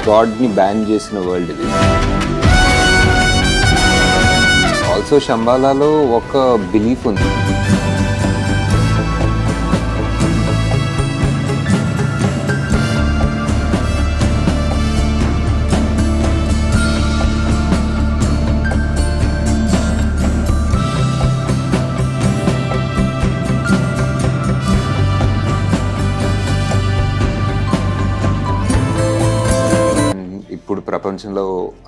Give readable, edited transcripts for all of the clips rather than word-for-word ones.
గాడ్ని ban చేసిన world ఇది. Also శంబాలాలో ఒక బిలీఫ్ ఉంది. ఇప్పుడు ప్రపంచంలో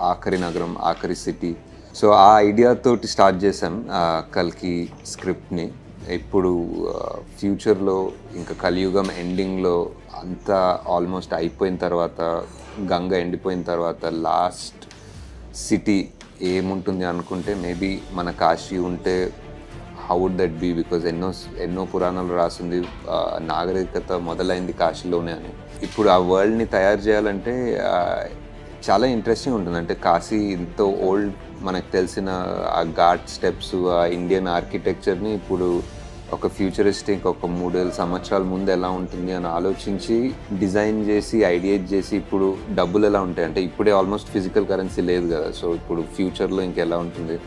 ఆఖరి నగరం, ఆఖరి సిటీ. సో ఆ ఐడియాతోటి స్టార్ట్ చేసాం కల్కి స్క్రిప్ట్ని. ఇప్పుడు ఫ్యూచర్లో ఇంకా కలియుగం ఎండింగ్లో అంతా ఆల్మోస్ట్ అయిపోయిన తర్వాత, గంగ ఎండిపోయిన తర్వాత లాస్ట్ సిటీ ఏముంటుంది అనుకుంటే మేబీ మన కాశీ ఉంటే how would that be? Because ఎన్నో పురాణాలు రాసింది నాగరికత మొదలైంది కాశీలోనే అని. ఇప్పుడు ఆ వరల్డ్ని తయారు చేయాలంటే చాలా ఇంట్రెస్టింగ్ ఉంటుంది. అంటే కాశీ ఎంతో ఓల్డ్, మనకు తెలిసిన ఆ ఘాట్ స్టెప్స్, ఆ ఇండియన్ ఆర్కిటెక్చర్ని ఇప్పుడు ఒక ఫ్యూచరిస్టిక్ ఒక 3,000 సంవత్సరాల ముందు ఎలా ఉంటుంది అని ఆలోచించి డిజైన్ చేసి ఐడియేట్ చేసి ఇప్పుడు డబ్బులు ఎలా ఉంటాయి అంటే ఇప్పుడే ఆల్మోస్ట్ ఫిజికల్ కరెన్సీ లేదు కదా. సో ఇప్పుడు ఫ్యూచర్లో ఇంకెలా ఉంటుంది